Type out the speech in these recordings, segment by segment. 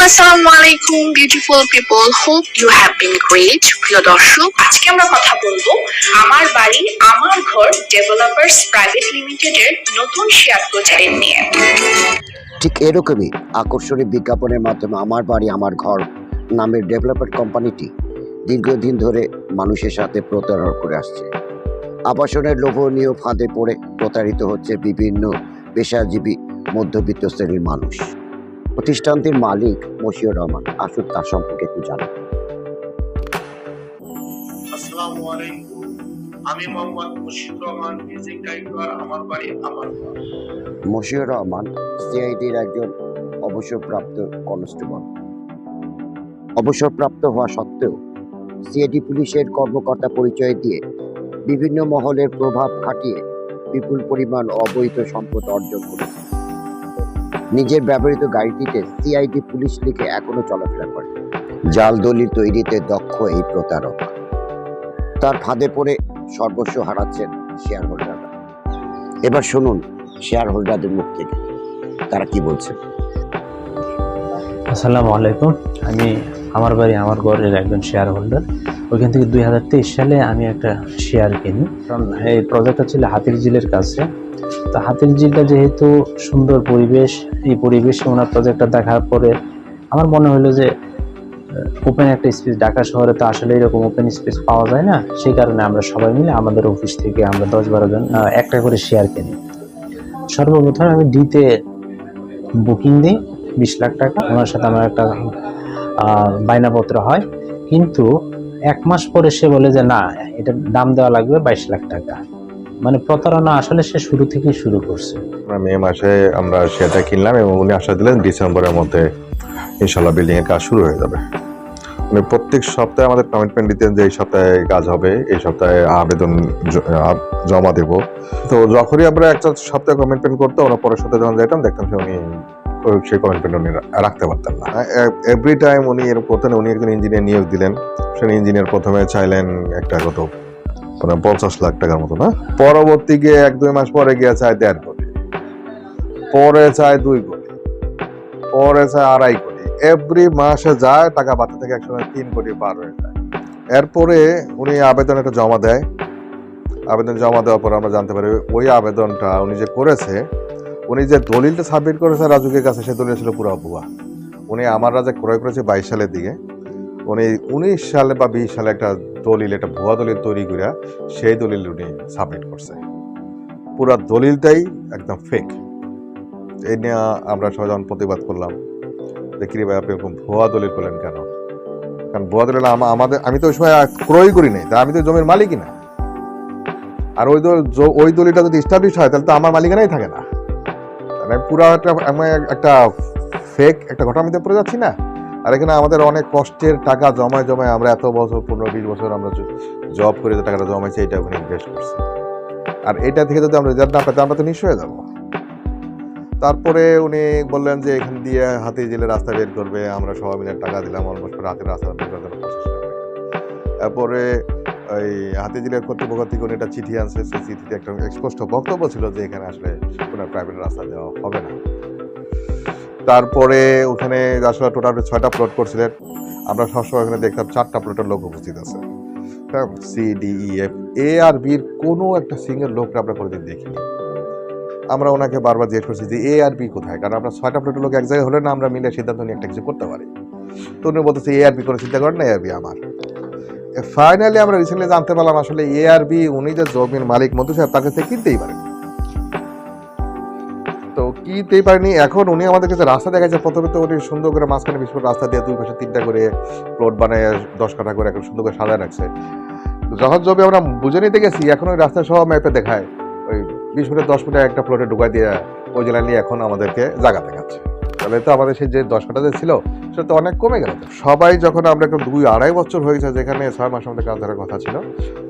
আসসালামু আলাইকুম beautiful people, hope you have been great. প্রিয় দর্শক, আজকে আমরা কথা বলবো আমার বাড়ি আমার ঘর ডেভেলপার্স প্রাইভেট লিমিটেডের নতুন শেয়ার প্রজেক্ট নিয়ে। ঠিক এরকমই আকর্ষণীয় বিজ্ঞাপনের মাধ্যমে আমার বাড়ি আমার ঘর নামের ডেভেলপার কোম্পানিটি দীর্ঘদিন ধরে মানুষের সাথে প্রতারণা করে আসছে। আবাসনের লোভনীয় ফাঁদে পড়ে প্রতারিত হচ্ছে বিভিন্ন পেশাজীবী মধ্যবিত্ত শ্রেণীর মানুষ। প্রতিষ্ঠানটির মালিক মশিউর রহমান, আসুন তার সম্পর্কে একটু জানান। আসসালামু আলাইকুম, আমি মোহাম্মদ মশিউর রহমান, ম্যানেজিং ডাইরেক্টর, আমার বাড়ি আমার ঘর। মশিউর রহমান সিআইডির একজন অবসরপ্রাপ্ত কনস্টেবল। অবসরপ্রাপ্ত হওয়া সত্ত্বেও সিআইডি পুলিশের কর্মকর্তা পরিচয় দিয়ে বিভিন্ন মহলের প্রভাব খাটিয়ে বিপুল পরিমাণ অবৈধ সম্পদ অর্জন করেছে। নিজের ব্যবহৃত গাড়িটিতে সিআইডি পুলিশ লিখে এখনো চলাফেরা করে। জাল দলিল তৈরিতে দক্ষ এই প্রতারক। তার ফাঁদে পড়ে সর্বস্ব হারাচ্ছেন শেয়ার হোল্ডাররা। এবার শুনুন শেয়ার হোল্ডারদের মুখ থেকে তারা কি বলছেন। আসসালামু আলাইকুম, আমি আমার বাড়ি আমার ঘরের একজন শেয়ার হোল্ডার। ওইখান থেকে 2023 সালে আমি একটা শেয়ার কিনি, কারণ এই প্রজেক্টটা ছিল হাতিরঝিলের কাছে। তো হাতিরঝিলটা যেহেতু সুন্দর পরিবেশ, এই পরিবেশে ওনার প্রজেক্টটা দেখার পরে আমার মনে হলো যে ওপেন একটা স্পেস, ঢাকা শহরে তো আসলে এরকম ওপেন স্পেস পাওয়া যায় না। সেই কারণে আমরা সবাই মিলে আমাদের অফিস থেকে আমরা 10-12 জন একটা করে শেয়ার কিনি। সর্বপ্রথম আমি ডিতে বুকিং দিই 20 লাখ টাকা। ওনার সাথে আমার একটা বায়নাপত্র হয়, কিন্তু 1 মাস পরে সে বলে যে না, এটা দাম দেওয়া লাগবে 22 লাখ টাকা। মানে প্রতারণা আসলে সে শুরু থেকেই শুরু করছে। মে মাসে আমরা সেটা কিনলাম এবং উনি আশা দিলেন ডিসেম্বরের মধ্যে ইনশাল্লাহ বিল্ডিং এর কাজ শুরু হয়ে যাবে। উনি প্রত্যেক সপ্তাহে আমাদের কমিটমেন্ট দিতেন যে এই সপ্তাহে কাজ হবে, এই সপ্তাহে আবেদন জমা দেব। তো যখনই আমরা একটা সপ্তাহে কমিটমেন্ট করতো, আমরা পরের সপ্তাহে যখন যেতাম দেখতাম যে উনি সেই কমিটমেন্ট উনি রাখতে পারতেন না। এভরি টাইম উনি এর প্রথমে উনি একজন ইঞ্জিনিয়ার নিয়োগ দিলেন। সেই ইঞ্জিনিয়ার প্রথমে চাইলেন একটা কত 50 লাখ টাকার মতো, না? পরবর্তী গিয়ে 1-2 মাস পরে গিয়ে চায় 1.5 কোটি, পরে চায় 2 কোটি, পরে চায় 2.5 কোটি। এভরি মাসে যায় টাকা বাড়তে থেকে একসময় 3 কোটি পার হয়ে যায়। এরপরে উনি আবেদন একটা জমা দেয়। আবেদন জমা দেওয়ার পর আমরা জানতে পারি ওই আবেদনটা উনি যে করেছে, উনি যে দলিলটা সাবমিট করেছে রাজুকের কাছে, সেই দলিল ছিল পুরো ভুয়া। উনি আমার রাজা ক্রয় করেছে 22 সালের দিকে। উনি 19 সালে বা 20 সালে একটা দলিল, একটা ভুয়া দলিল তৈরি করে সেই দলিল উনি সাবমিট করছে। পুরো দলিলটাই একদম ফেক। এই নিয়ে আমরা সবাই যখন প্রতিবাদ করলাম যে কি ভাই আপনি এরকম ভুয়া দলিল করলেন কেন? কারণ ভুয়া দলিল আমি তো ওই সময় ক্রয় করি নাই, তা আমি তো জমির মালিকই না। আর ওই দলিলটা যদি এস্টাবলিশ হয় তাহলে তো আমার মালিকানাই থাকে না। মানে পুরো একটা ফেক একটা ঘটনার মধ্যে পড়ে যাচ্ছি না। আর এখানে আমাদের অনেক কষ্টের টাকা জমায় আমরা এত বছর 15-20 বছর আমরা জব করে যে টাকাটা জমাইছি এইটা ওখানে ইনভেস্ট করছি। আর এটা থেকে যদি আমরা রেজাল্ট না পেতে আমরা তো নিঃস্ব হয়ে যাবো। তারপরে উনি বললেন যে এখান দিয়ে হাতিরঝিলের রাস্তা বের করবে। আমরা সবাই মিলে টাকা দিলাম, অলমোস্ট রাতের রাস্তা বের করার জন্য 25 লাখ টাকা। তারপরে ওই হাতিরঝিলের কর্তৃপক্ষ থেকে উনি একটা চিঠি আনছে। সেই চিঠিতে একটা স্পষ্ট বক্তব্য ছিল যে এখানে আসলে কোনো প্রাইভেট রাস্তা দেওয়া হবে না। তারপরে ওখানে আসলে টোটাল 6টা প্লট করছিলেন। আমরা সবসময় ওখানে দেখতাম 4টা প্লটের লোক উপস্থিত আছে। CDEF A আর B কোনো একটা সিঙ্গেল লোকটা আমরা কোনোদিন দেখিনি। আমরা ওনাকে বারবার জিজ্ঞেস করছি যে A আর B কোথায়, কারণ আমরা 6টা প্লটের লোক এক জায়গায় হলে না আমরা মিলে সিদ্ধান্ত নিয়ে একটা কিছু করতে পারি। তো উনি বলতেছে A আর B কোনো চিন্তা করেন না, A আর B আমার। ফাইনালি আমরা রিসেন্টলি জানতে পারলাম আসলে A আর B উনি যে জমির মালিক মধু সাহেব তার কাছে কিনতেই পারেন। তো কিনতেই পারেনি। এখন উনি আমাদের কাছে রাস্তা দেখাচ্ছে। প্রথমে তো উনি সুন্দর করে মাঝখানে 20 ফুট রাস্তা দিয়ে 2 পাশে 3টা করে প্লট বানায় 10 কাঠা করে এখন সুন্দর করে সাজায় রাখছে। যখন জমি আমরা বুঝে নিতে গেছি, এখন ওই রাস্তা সহ ম্যাপে দেখায় ওই 20 ফুটে 10 ফুটে একটা প্লটে ঢুকাই দিয়ে ওই জেলা নিয়ে এখন আমাদেরকে জায়গা দেখাচ্ছে। তাহলে তো আমাদের সেই যে 10 কাঠা যে ছিল সেটা তো অনেক কমে গেল। সবাই যখন আমরা একটু 2-2.5 বছর হয়েছে, যেখানে 6 মাস আমাদের কাজ ধরার কথা ছিল,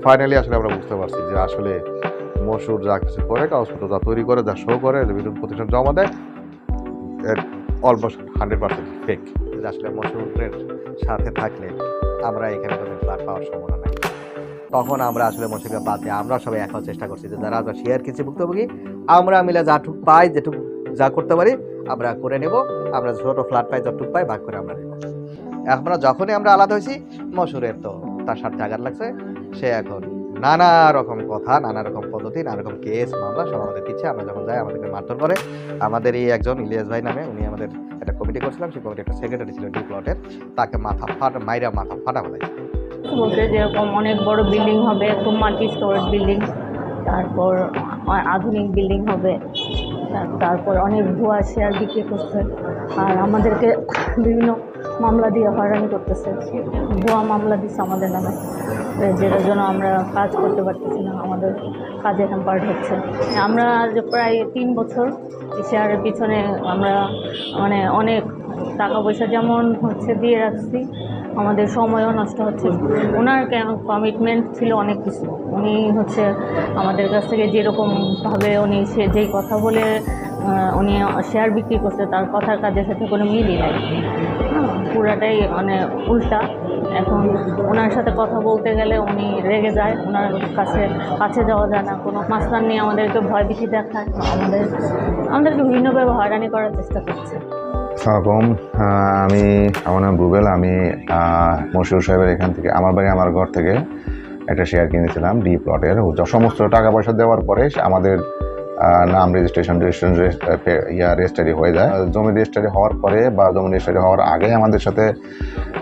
ফাইনালি আসলে আমরা বুঝতে পারছি যে আসলে মশুর যা কিছু করে, কাগজপত্র যা তৈরি করে, যা শো করে, বিভিন্ন প্রতিষ্ঠান জমা দেয়, অলমোস্ট 100% ফেক। আসলে মশুরের সাথে থাকলে আমরা এখানে কোনো ফ্ল্যাট পাওয়ার সম্ভাবনা নাই। তখন আমরা আসলে মশুরকে বাদ দিয়ে আমরা সবাই এখন চেষ্টা করছি যে যারা শেয়ার কিনছি ভুক্তভোগী, আমরা মিলে যাটুক পাই, যেটুক যা করতে পারি আমরা করে নেব, আমরা ছোট ফ্ল্যাট পাই যতটুকু পাই ভাগ করে আমরা নেব। আমরা যখনই আমরা আলাদা হয়েছি, মশুরের তো তার স্বার্থে আঘাত লাগছে, সে এখন নানা রকম কথা, নানা রকম পদ্ধতি, নানা রকম কেস মামলা সব আমাদের দিচ্ছে। আমরা যখন যাই আমাদেরকে মারধর করে। আমাদের এই একজন ইলিয়াস ভাই নামে, উনি আমাদের একটা কমিটি করছিলাম, সেই কমিটি একটা সেক্রেটারি ছিল ডি প্লটের, তাকে মাথা ফাটা ফেলাইছে। বলতে যেরকম অনেক বড় বিল্ডিং হবে, একদম মাল্টি স্টোরেজ বিল্ডিং, তারপর আধুনিক বিল্ডিং হবে, তারপর অনেক ভুয়া শেয়ার বিক্রি করছে, আর আমাদেরকে বিভিন্ন মামলা দিয়ে হয়রানি করতেছে। ভুয়া মামলা দিচ্ছে আমাদের নামে, যেটার জন্য আমরা কাজ করতে পারতেছি না, আমাদের কাজে হ্যাম্পার্ড হচ্ছে। আমরা আজ প্রায় 3 বছর শেয়ারের পিছনে আমরা মানে অনেক টাকা পয়সা যেমন হচ্ছে দিয়ে রাখছি, আমাদের সময়ও নষ্ট হচ্ছে। ওনার কমিটমেন্ট ছিল অনেক কিছু, উনি হচ্ছে আমাদের কাছ থেকে যেরকমভাবে উনি সে যেই কথা বলে উনি শেয়ার বিক্রি করছে, তার কথার কাজের সাথে কোনো মিলই নাই। পুরাটাই মানে উল্টা। এখন ওনার সাথে কথা বলতে গেলে উনি রেগে যায়, ওনার কাছে যাওয়া যায় না, কোনো মাস্তান নিয়ে আমাদেরকে ভয় ভীতি দেখায়, আমাদেরকে বিভিন্নভাবে হয়রানি করার চেষ্টা করছে। আসসালামাইকুম, আমার নাম রুবেল। আমি মশিউর সাহেবের এখান থেকে, আমার বাড়ি আমার ঘর থেকে একটা শেয়ার কিনেছিলাম ডি প্লটের। সমস্ত টাকা পয়সা দেওয়ার পরে আমাদের নাম রেজিস্ট্রেশন রেজিস্ট্রারি হয়ে যায়। জমি রেজিস্ট্রারি হওয়ার পরে বা জমি রেজিস্ট্রারি হওয়ার আগে আমাদের সাথে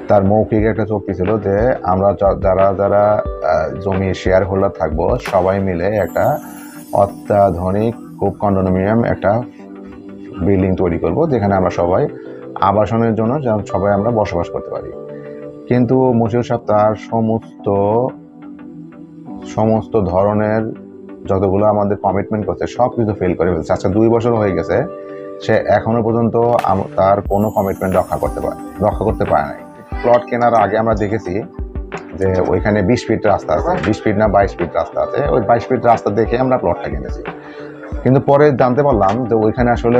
তার মৌখিক একটা চুক্তি ছিল যে আমরা যারা জমি শেয়ার হোল্ডার থাকবো সবাই মিলে একটা অত্যাধুনিক খুব কন্ডোমিনিয়াম একটা বিল্ডিং তৈরি করব, যেখানে আমরা সবাই আবাসনের জন্য সবাই আমরা বসবাস করতে পারি। কিন্তু মশিউর সাহেব তার সমস্ত ধরনের যতগুলো আমাদের কমিটমেন্ট করছে সব কিছু ফেল করে ফেলছে। আচ্ছা 2 বছর হয়ে গেছে, সে এখনো পর্যন্ত তার কোনো কমিটমেন্ট রক্ষা করতে পারে নাই। প্লট কেনার আগে আমরা দেখেছি যে ওইখানে 20 ফিট রাস্তা আছে, 20 ফিট না 22 ফিট রাস্তা আছে। ওই 22 ফিট রাস্তা দেখে আমরা প্লটটা কিনেছি। কিন্তু পরে জানতে পারলাম যে ওইখানে আসলে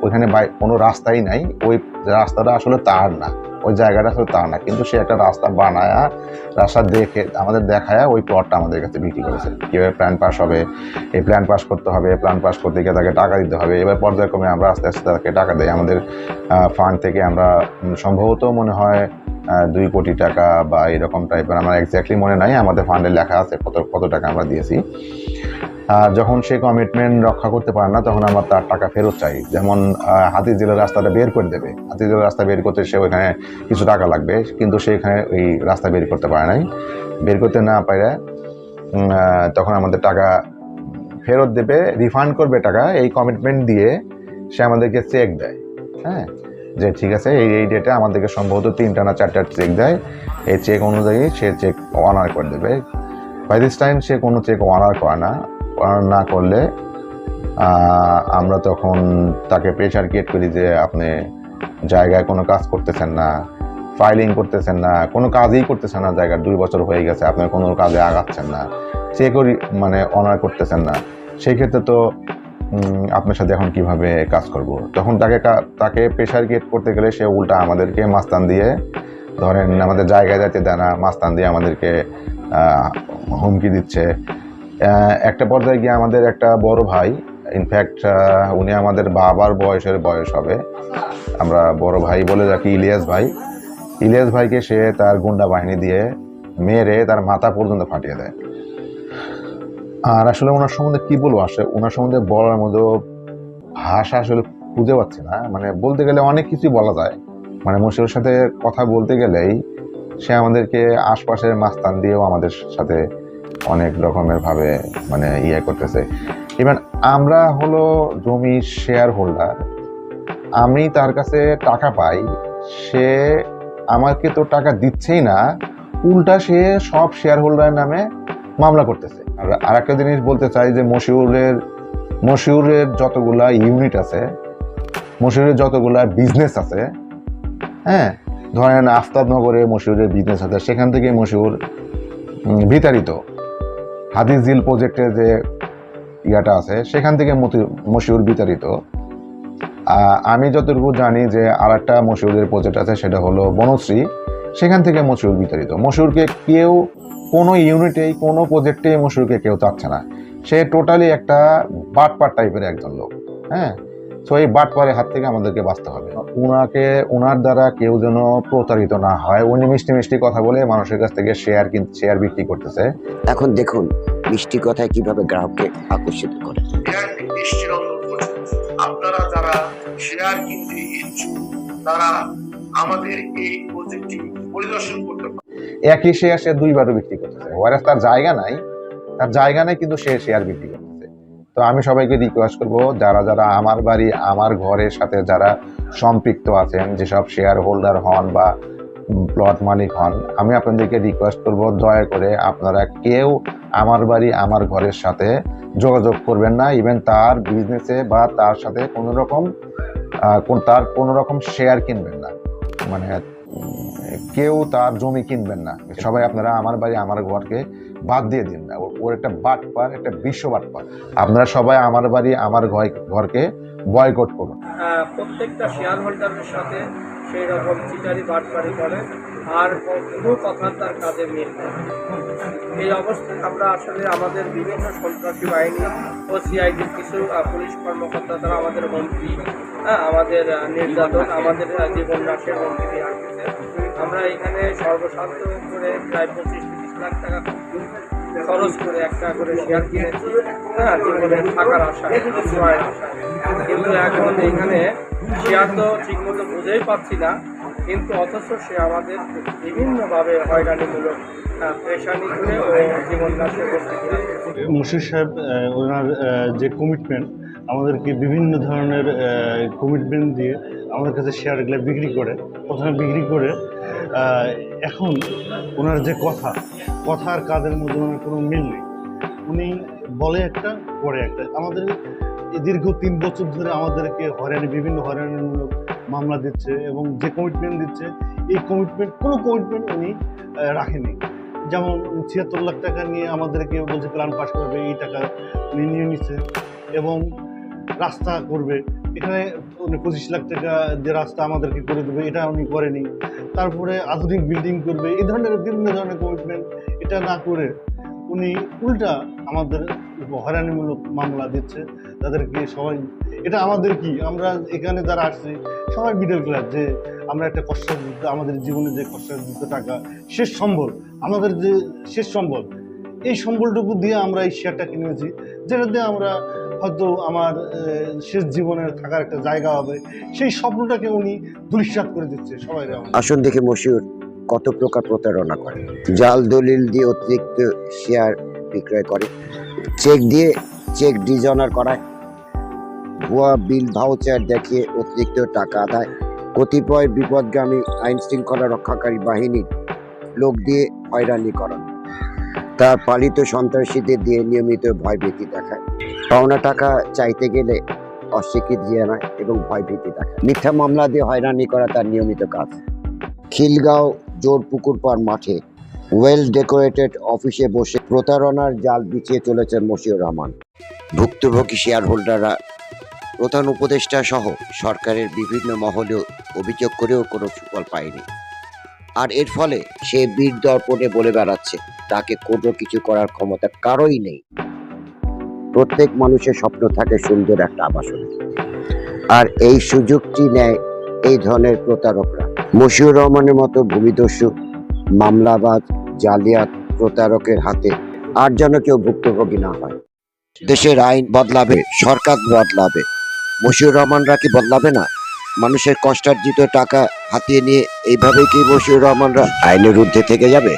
ওইখানে কোনো রাস্তাই নাই, ওই রাস্তাটা আসলে তার না, ওই জায়গাটা আসলে তার না। কিন্তু সে একটা রাস্তা বানায়া, রাস্তা দেখে আমাদের দেখায়া ওই প্লটটা আমাদের কাছে বিক্রি করেছে। কীভাবে প্ল্যান পাস হবে, এই প্ল্যান পাস করতে হবে, প্ল্যান পাস করতে গিয়ে তাকে টাকা দিতে হবে। এবার পর্যায়ক্রমে আমরা আস্তে আস্তে তাকে টাকা দেয়। আমাদের ফান্ড থেকে আমরা সম্ভবত মনে হয় 2 কোটি টাকা বা এরকম টাইপের, আমার এক্স্যাক্টলি মনে নাই, আমাদের ফান্ডে লেখা আছে কত টাকা আমরা দিয়েছি। আর যখন সে কমিটমেন্ট রক্ষা করতে পারে না, তখন আমরা তার টাকা ফেরত চাই। যেমন হাতিঝিলের রাস্তাটা বের করে দেবে, হাতিঝিলের রাস্তা বের করতে সে ওইখানে কিছু টাকা লাগবে, কিন্তু সে এখানে ওই রাস্তা বের করতে পারে নাই। বের করতে না পারে তখন আমাদের টাকা ফেরত দেবে, রিফান্ড করবে টাকা। এই কমিটমেন্ট দিয়ে সে আমাদেরকে চেক দেয়, হ্যাঁ, যে ঠিক আছে এই ডেটে আমাদেরকে সম্ভবত 3টা না 4টা চেক দেয়। এই চেক অনুযায়ী সে চেক অনার করে দেবে। বাই দিস টাইম সে কোনো চেক অনার না করলে আমরা তখন তাকে প্রেশার ক্রিয়েট করি যে আপনি জায়গায় কোনো কাজ করতেছেন না, ফাইলিং করতেছেন না, কোনো কাজই করতেছেন না, জায়গার 2 বছর হয়ে গেছে, আপনার কোনো কাজে আগাচ্ছেন না, চেকও মানে অনার করতেছেন না। সেই ক্ষেত্রে তো আপনার সাথে এখন কিভাবে কাজ করব? তখন তাকে প্রেশার ক্রিয়েট করতে গেলে সে উল্টা আমাদেরকে মাস্তান দিয়ে, ধরেন আমাদের জায়গায় যাইতে দেয় না, মাস্তান দিয়ে আমাদেরকে হুমকি দিচ্ছে। একটা পর্যায়ে গিয়ে আমাদের একটা বড় ভাই, ইনফ্যাক্ট উনি আমাদের বাবার বয়স হবে, আমরা বড় ভাই বলে রাখি, ইলিয়াস ভাইকে সে তার গুন্ডা বাহিনী দিয়ে মেরে তার মাথা পর্যন্ত ফাটিয়ে দেয়। আর আসলে ওনার সম্বন্ধে কি বলবো, ওনার সম্বন্ধে বলার মতো ভাষা আসলে খুঁজে পাচ্ছি না। মানে বলতে গেলে অনেক কিছুই বলা যায়। মানে মশিউর সাথে কথা বলতে গেলেই সে আমাদেরকে আশপাশের মাস্তান দিয়েও আমাদের সাথে অনেক রকমের ভাবে মানে করতেছে। ইভেন আমরা হলো জমি শেয়ার হোল্ডার, আমি তার কাছে টাকা পাই, সে আমাকে তো টাকা দিচ্ছেই না, উল্টা সে সব শেয়ার হোল্ডারের নামে মামলা করতেছে। আর একটা জিনিস বলতে চাই যে মশিউরের যতগুলা ইউনিট আছে, মশিউরের যতগুলা বিজনেস আছে, হ্যাঁ, ধরেন আফতাবনগরে মশিউরের বিজনেস আছে, সেখান থেকে মশিউর বিতাড়িত। হাতিঝিল প্রজেক্টের যে ইয়াটা আছে সেখান থেকে মশিউর বিতাড়িত। আমি যতটুকু জানি যে আর একটা মশিউরের প্রজেক্ট আছে, সেটা হলো বনশ্রী, সেখান থেকে মশিউর বিতাড়িত। মশিউরকে কেউ কোনো ইউনিটেই, কোনো প্রজেক্টেই মশিউরকে কেউ চাচ্ছে না। সে টোটালি একটা বাটপার টাইপের একজন লোক, হ্যাঁ। তো এই বাটপারের হাত থেকে আমাদেরকে বাঁচতে হবে। ওনার দ্বারা কেউ যেন প্রতারিত না হয়। উনি মিষ্টি মিষ্টি কথা বলে মানুষের কাছ থেকে শেয়ার বিক্রি করতেছে। এখন দেখুন মিষ্টি কথায় কিভাবে গ্রাহককে আকর্ষিত করে। শেয়ার নির্দিষ্ট আপনারা যারা শেয়ার কিনতে ইচ্ছুক তারা আমাদের এই প্রজেক্টটি পরিদর্শন করতে পারেন। একই শেয়ার সে দুইবারও বিক্রি করতেছে, ওয়ারাস তার জায়গা নাই কিন্তু সে শেয়ার বিক্রি করতেছে। তো আমি সবাইকে রিকোয়েস্ট করবো, যারা যারা আমার বাড়ি আমার ঘরের সাথে যারা সম্পৃক্ত আছেন, যেসব শেয়ার হোল্ডার হন বা প্লট মালিক হন, আমি আপনাদেরকে রিকোয়েস্ট করব দয়া করে আপনারা কেউ আমার বাড়ি আমার ঘরের সাথে যোগাযোগ করবেন না। ইভেন তার বিজনেসে বা তার সাথে কোনো রকম শেয়ার কিনবেন না, মানে কেউ তার জমি কিনবেন না। সবাই আপনারা আমার বাড়ি আমার ঘরকে বাদ দিয়ে দিন না, ওর একটা বাটপার, একটা বিশ্ব বাটপার। আপনারা সবাই আমার বাড়ি আমার ঘরকে বয়কট করুন। প্রত্যেকটা শেয়ার হোল্ডারের সাথে সেই রকম চিটারি বাটপারি করে আর কোনো কথা তার কাজে মিল নেই। এই অবস্থায় আমরা আসলে আমাদের বিভিন্ন সন্ত্রাসী বাহিনী ও সিআইডির কিছু পুলিশ কর্মকর্তা তারা আমাদের হুমকি, আমাদের নির্যাতন, আমাদের জীবন নাশের হুমকি দিয়ে আসতেছে। আমরা এখানে সর্বশান্ত করে প্রায় 25-30 লাখ টাকা খরচ করে একটা করে শেয়ার কিনেছি, জীবনে থাকার আশায়, আশ্রয়ের আশায়। কিন্তু এখন এখানে শেয়ার তো ঠিক মতো বুঝেই পাচ্ছি না, কিন্তু অথচ সে আমাদের বিভিন্নভাবে হয়রানিমূলক পেশানি করে ও জীবন নাশের পরিস্থিতি। মুশির সাহেব ওনার যে কমিটমেন্ট, আমাদেরকে বিভিন্ন ধরনের কমিটমেন্ট দিয়ে আমাদের কাছে শেয়ারগুলো বিক্রি করে, প্রথমে বিক্রি করে এখন ওনার যে কথা আর কাজের মধ্যে ওনার কোনো মিল নেই। উনি বলে একটা করে একটা। আমাদের দীর্ঘ 3 বছর ধরে আমাদেরকে বিভিন্ন হয়রানিমূলক মামলা দিচ্ছে এবং যে কমিটমেন্ট দিচ্ছে এই কোনো কমিটমেন্ট উনি রাখেনি। যেমন 76 লাখ টাকা নিয়ে আমাদেরকে বলছে প্ল্যান পাস করবে, এই টাকা উনি নিয়ে নিচ্ছে এবং রাস্তা করবে। এখানে উনি 25 লাখ টাকা যে রাস্তা আমাদেরকে করে দেবে এটা উনি করেনি। তারপরে আধুনিক বিল্ডিং করবে, এই ধরনের বিভিন্ন ধরনের কমিটমেন্ট এটা না করে উনি উল্টা আমাদের হয়রানিমূলক মামলা দিচ্ছে। তাদেরকে সবাই এটা আমাদের কি, আমরা এখানে যারা আসছি সবাই মিডল ক্লাস, যে আমরা একটা কষ্টার্জিত, আমাদের জীবনে যে কষ্টার্জিত টাকা শেষ সম্বল, আমাদের যে শেষ সম্বল, এই সম্বলটুকু দিয়ে আমরা এই শেয়ারটা কিনেছি, যেটা দিয়ে আমরা হয়তো আমার শেষ জীবনের থাকার একটা জায়গা হবে। সেই স্বপ্নটাকে উনি ধূলিসাৎ করে দিচ্ছে সবাই। আসুন দেখে মশিউর কত প্রকার প্রতারণা করে। জাল দলিল দিয়ে অতিরিক্ত শেয়ার বিক্রয় করে, চেক ডিজনার করায়, ভুয়া বিল ভাউচার দেখিয়ে অতিরিক্ত টাকা আদায়, কতিপয় বিপদগামী আইন শৃঙ্খলা রক্ষাকারী বাহিনীর লোক দিয়ে হয়রানি করা, তার পালিত সন্ত্রাসীদের দিয়ে নিয়মিত ভয়ভীতি দেখায়, পাওনা টাকা চাইতে গেলে অস্বীকৃতি জানায় এবং ভয়ভীতি দেখায়, মিথ্যা মামলা দিয়ে হয়রানি করা তার নিয়মিত কাজ। খিলগাঁও জোরপুকুর পাড় মাঠে ওয়েল ডেকোরেটেড অফিসে বসে প্রতারণার জাল বিছিয়ে চলেছেন মশিউর রহমান। ভুক্তভোগী শেয়ার হোল্ডাররা প্রধান উপদেষ্টা সহ সরকারের বিভিন্ন মহলেও অভিযোগ করেও কোনো সুফল পায়নি। আর এর ফলে সে বীর দর্পণে বলে বেড়াচ্ছে তাকে কোনো কিছু করার ক্ষমতা কারোই নেই। প্রত্যেক মানুষের স্বপ্ন থাকে সুন্দর একটা আবাসন, আর এই সুযোগটি নেয় এই ধরনের প্রতারকরা। মশিউর রহমানের মতো ভূমিদস্যু, মামলাবাজ, জালিয়াত প্রতারকের হাতে আর যেন কেউ ভুক্তভোগী না হয়। দেশের আইন বদলাবে, সরকার বদলাবে, মশিউর রহমানরা কি বদলাবে না? মানুষের কষ্টার্জিত টাকা হাতিয়ে নিয়ে এইভাবেই কি মশিউর রহমানরা আইনের ঊর্ধ্বে থেকে যাবে?